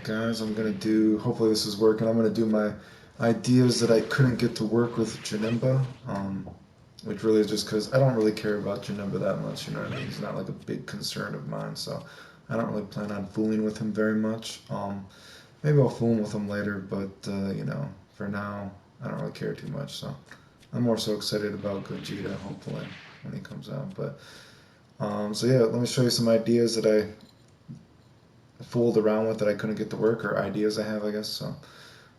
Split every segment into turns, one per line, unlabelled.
Alright guys, I'm gonna do, hopefully this is working, I'm gonna do my ideas that I couldn't get to work with janemba, which really is just because I don't really care about janemba that much, you know what I mean? He's not like a big concern of mine, so I don't really plan on fooling with him very much. Maybe I'll fool with him later, but you know, for now, I don't really care too much, so I'm more so excited about Gogeta, hopefully, when he comes out. But so yeah, let me show you some ideas that I fooled around with that I couldn't get to work, or ideas I have, I guess. So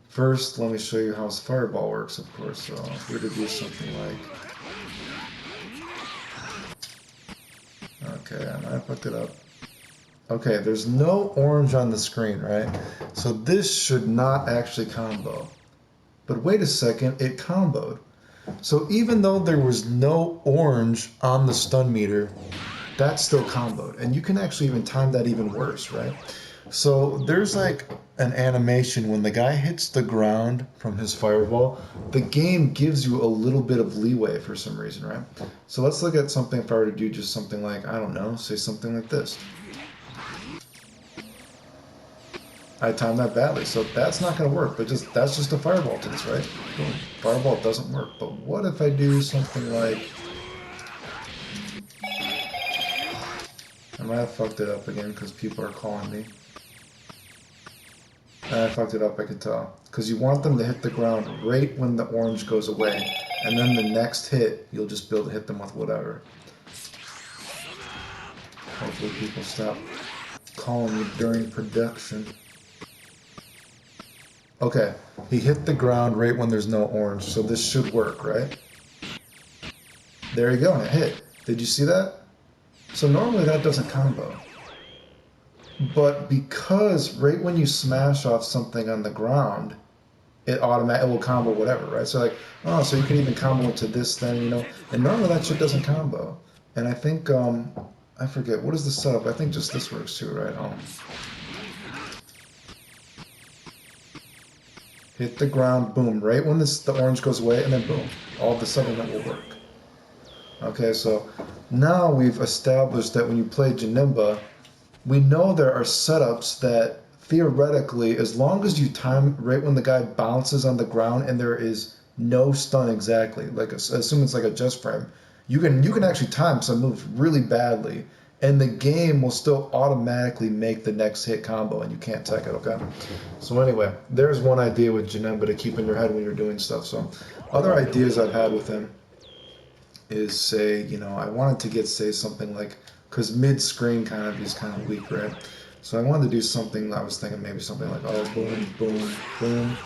first, let me show you how his fireball works, of course. So if we were to do something like, okay, I might have fucked it up. Okay, there's no orange on the screen, right? So this should not actually combo. But wait a second, it comboed. So even though there was no orange on the stun meter, that still comboed. And you can actually even time that even worse, right? So there's like an animation when the guy hits the ground from his fireball, the game gives you a little bit of leeway for some reason, right? So let's look at something if I were to do just something like, I don't know, say something like this. I timed that badly, so that's not going to work, but that's just a fireball test, right? Boom. Fireball doesn't work, but what if I do something like, I might have fucked it up again because people are calling me. I fucked it up, I can tell. Because you want them to hit the ground right when the orange goes away, and then the next hit, you'll just be able to hit them with whatever. Hopefully people stop calling me during production. Okay, he hit the ground right when there's no orange, so this should work, right? There you go, and it hit. Did you see that? So normally that doesn't combo. But because right when you smash off something on the ground, it will combo whatever, right? So like, oh, so you can even combo into this thing, you know? And normally that shit doesn't combo. And I think, I forget, what is the setup? I think just this works too, right? Hit the ground, boom, right when the orange goes away, and then boom, all of a sudden it will work. Okay, so now we've established that when you play janemba, we know there are setups that theoretically, as long as you time right when the guy bounces on the ground and there is no stun exactly, like assume it's like a just frame, you can actually time some moves really badly, and the game will still automatically make the next hit combo, and you can't tech it. Okay. So anyway, there's one idea with janemba to keep in your head when you're doing stuff. So other ideas I've had with him is, say, you know, I wanted to get, say, something like, because mid-screen kind of is kind of weak, right? So I wanted to do something, I was thinking maybe something like, oh, boom, boom, boom.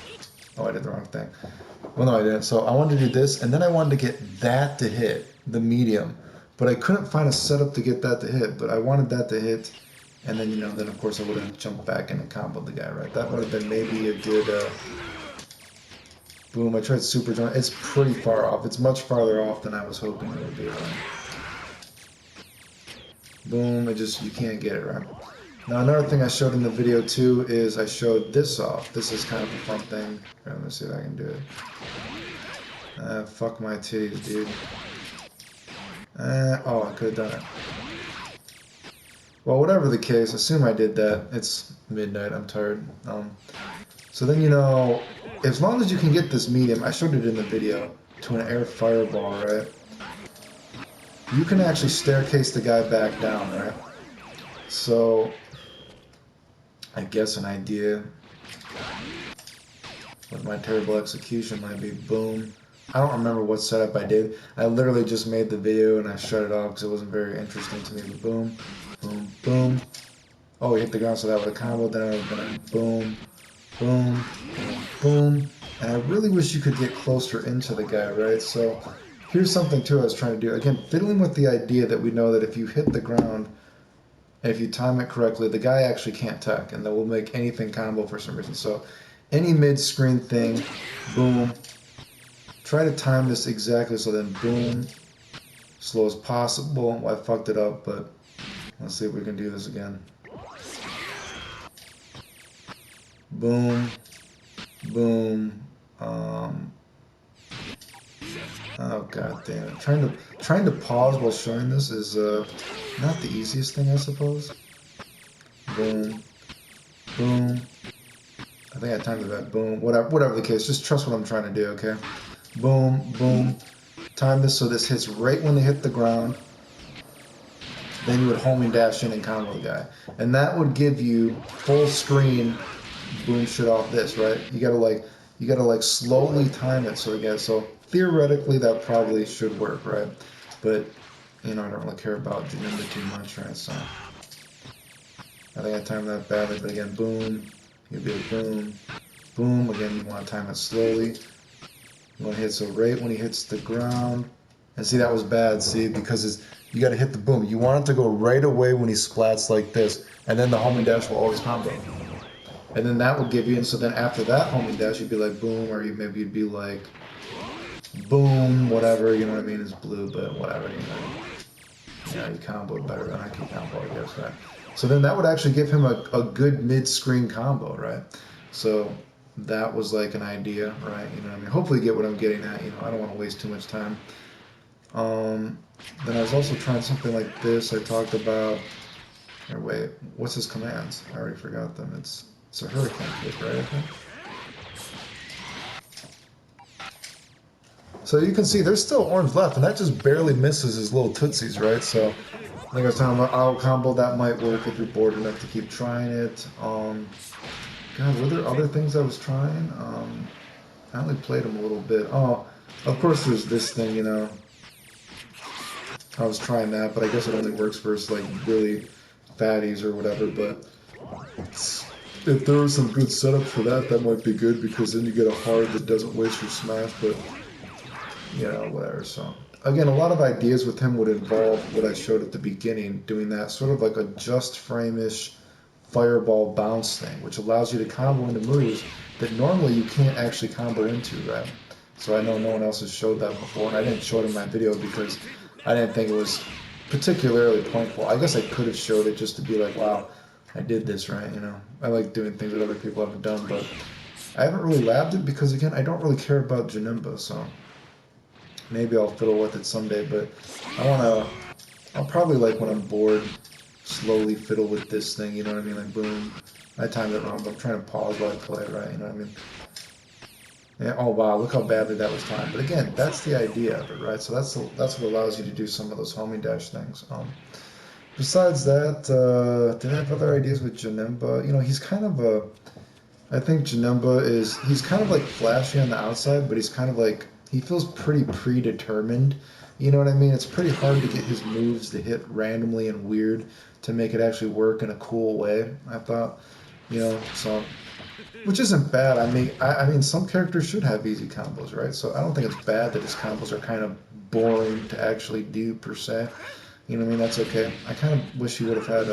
Oh, I did the wrong thing. Well, no, I didn't. So I wanted to do this, and then I wanted to get that to hit, the medium. But I couldn't find a setup to get that to hit, but I wanted that to hit, and then, you know, then of course I would have jumped back in and comboed the guy, right? That would have been maybe a good, boom, I tried super jump. It's pretty far off. It's much farther off than I was hoping it would be, right? Boom, you can't get it, right? Now another thing I showed in the video too is I showed this off. This is kind of a fun thing. Here, let me see if I can do it. Fuck my titties, dude. Oh, I could have done it. Well, whatever the case, assume I did that. It's midnight, I'm tired. So then, you know, as long as you can get this medium, I showed it in the video, to an air fireball, right? You can actually staircase the guy back down, right? So, I guess an idea with my terrible execution might be, boom. I don't remember what setup I did. I literally just made the video and I shut it off because it wasn't very interesting to me. But boom, boom, boom. Oh, he hit the ground, so that would have comboed. Then I would have been boom, boom, boom, boom. And I really wish you could get closer into the guy, right? So here's something too I was trying to do. Again, fiddling with the idea that we know that if you hit the ground and if you time it correctly, the guy actually can't tech, and that will make anything combo for some reason. So any mid-screen thing, boom. Try to time this exactly so then boom, slow as possible. Well, I fucked it up, but let's see if we can do this again. Boom, boom. Oh god damn it! Trying to pause while showing this is not the easiest thing, I suppose. Boom, boom, I think I timed it at boom. Whatever the case, just trust what I'm trying to do, okay? Boom, boom. Time this so this hits right when they hit the ground. Then you would homing dash in and combo the guy. And that would give you full screen boom shit off this, right? You gotta like slowly time it so again, so theoretically that probably should work, right? But you know, I don't really care about janemba too much, right? So I think I timed that badly, but again, boom, you'd be like boom, boom, again you want to time it slowly. You want to hit so right when he hits the ground. And see, that was bad, see, because you got to hit the boom. You want it to go right away when he splats like this, and then the homing dash will always combo. And then that will give you, and so then after that homing dash, you'd be like boom, or maybe you'd be like boom, whatever, you know what I mean, it's blue, but whatever, you know. Yeah, you combo better than I can combo, I guess, right? So then that would actually give him a good mid-screen combo, right? So that was like an idea, right? You know what I mean? Hopefully you get what I'm getting at, you know, I don't want to waste too much time. Then I was also trying something like this. I talked about, or wait, what's his commands? I already forgot them. It's a hurricane kick, right, I think? So you can see there's still orange left, and that just barely misses his little tootsies, right? So like I was talking about, auto combo, that might work if you're bored enough to keep trying it. God, were there other things I was trying? I only played them a little bit. Oh, of course there's this thing, you know. I was trying that, but I guess it only works for like really fatties or whatever, but if there was some good setup for that, that might be good, because then you get a hard that doesn't waste your smash, but you know, whatever. So again, a lot of ideas with him would involve what I showed at the beginning, doing that sort of like a just frame-ish fireball bounce thing, which allows you to combo into moves that normally you can't actually combo into, right? So I know no one else has showed that before, and I didn't show it in my video because I didn't think it was particularly pointful. I guess I could have showed it just to be like, wow, I did this, right? You know, I like doing things that other people haven't done, but I haven't really labbed it because, again, I don't really care about janemba, so maybe I'll fiddle with it someday, but I'll probably, like, when I'm bored, slowly fiddle with this thing, you know what I mean? Like, boom, I timed it wrong, but I'm trying to pause while I play, right? You know what I mean? Yeah, oh wow, look how badly that was timed. But again, that's the idea of it, right? So that's what allows you to do some of those homing dash things. Besides that, did I have other ideas with janemba? You know, he's kind of I think janemba he's kind of like flashy on the outside, but he's kind of like, he feels pretty predetermined. You know what I mean? It's pretty hard to get his moves to hit randomly and weird to make it actually work in a cool way, I thought. You know, so... Which isn't bad. I mean, some characters should have easy combos, right? So I don't think it's bad that his combos are kind of boring to actually do, per se. You know what I mean? That's okay. I kind of wish he would have had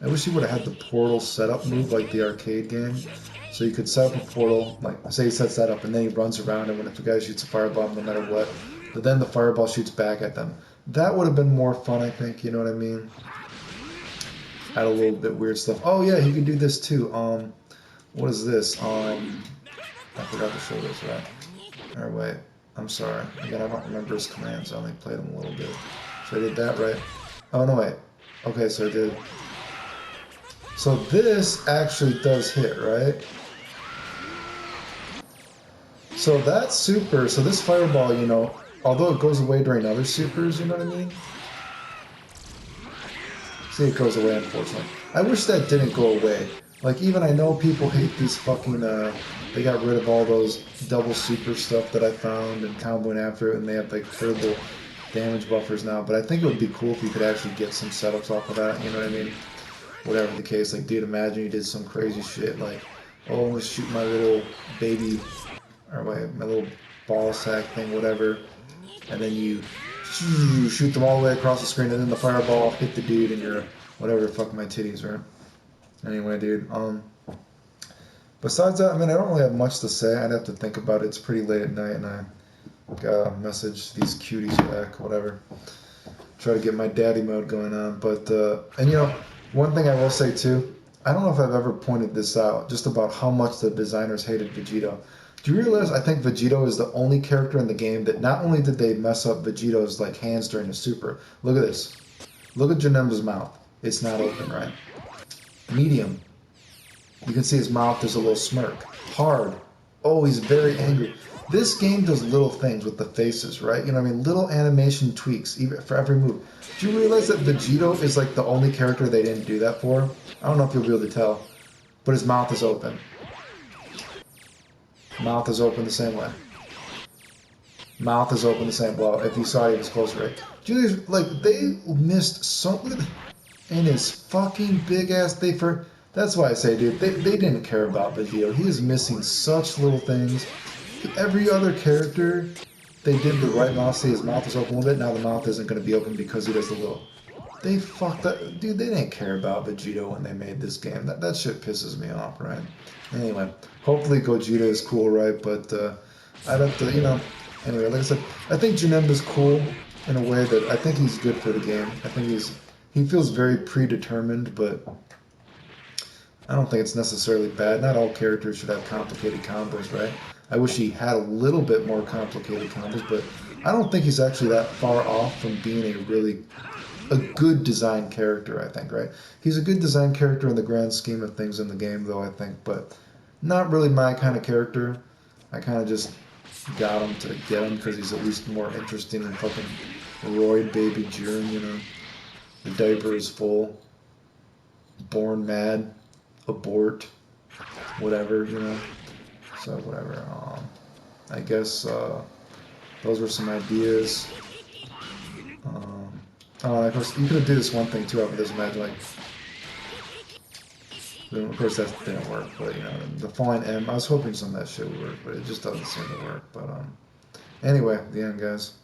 I wish he would have had the portal setup move like the arcade game. So you could set up a portal, like, say he sets that up, and then he runs around, and when if the guy shoots a fireball, no matter what, but then the fireball shoots back at them. That would have been more fun, I think, you know what I mean? Had a little bit weird stuff. Oh yeah, he could do this too. What is this? I forgot to show this, right? Or wait, I'm sorry. Again, I don't remember his commands. I only played them a little bit. So I did that, right? Oh, no, wait. Okay, so I did... So this actually does hit, right? So that super... So this fireball, you know, although it goes away during other supers, you know what I mean? See, it goes away, unfortunately. I wish that didn't go away. Like, even I know people hate these fucking, they got rid of all those double super stuff that I found and comboing after it, and they have, like, terrible damage buffers now, but I think it would be cool if you could actually get some setups off of that, you know what I mean? Whatever the case, like, dude, imagine you did some crazy shit, like, oh, I'm gonna shoot my little baby, or wait, my little ball sack thing, whatever, and then you shoot them all the way across the screen, and then the fireball hit the dude, and you're, whatever, fuck my titties, right? Anyway, dude, besides that, I mean, I don't really have much to say. I'd have to think about it. It's pretty late at night, and I gotta message these cuties back, whatever. Try to get my daddy mode going on. But, and you know, one thing I will say, too, I don't know if I've ever pointed this out, just about how much the designers hated Vegito. Do you realize I think Vegito is the only character in the game that not only did they mess up Vegito's, like, hands during the super, look at this. Look at Janemba's mouth. It's not open, right? Medium. You can see his mouth, there's a little smirk. Hard. Oh, he's very angry. This game does little things with the faces, right? You know what I mean? Little animation tweaks even for every move. Do you realize that Vegito is like the only character they didn't do that for? I don't know if you'll be able to tell. But his mouth is open. Mouth is open the same way. Mouth is open the same. Well, if you saw it, he was closer, right? Dude, like, they missed so... And his fucking big ass... That's why I say, dude, they didn't care about Vegito. He is missing such little things. Every other character, they did the right mouth. See, his mouth is open a little bit. Now the mouth isn't going to be open because he does the little... They fucked up. Dude, they didn't care about Vegito when they made this game. That shit pisses me off, right? Anyway, hopefully Gogeta is cool, right? But I'd have to, you know... Anyway, like I said, I think Janemba's cool in a way that I think he's good for the game. I think he feels very predetermined, but I don't think it's necessarily bad. Not all characters should have complicated combos, right? I wish he had a little bit more complicated combos, but I don't think he's actually that far off from being a good design character, I think, right? He's a good design character in the grand scheme of things in the game, though, I think, but not really my kind of character. I kind of just got him to get him because he's at least more interesting than fucking Roid Baby Jiren, you know? The diaper is full. Born mad. Abort. Whatever, you know? So, whatever. I guess those were some ideas. Of course, you could have did this one thing too after this match, like... Of course, that didn't work, but, you know, the falling M, I was hoping some of that shit would work, but it just doesn't seem to work, but, anyway, the end, guys.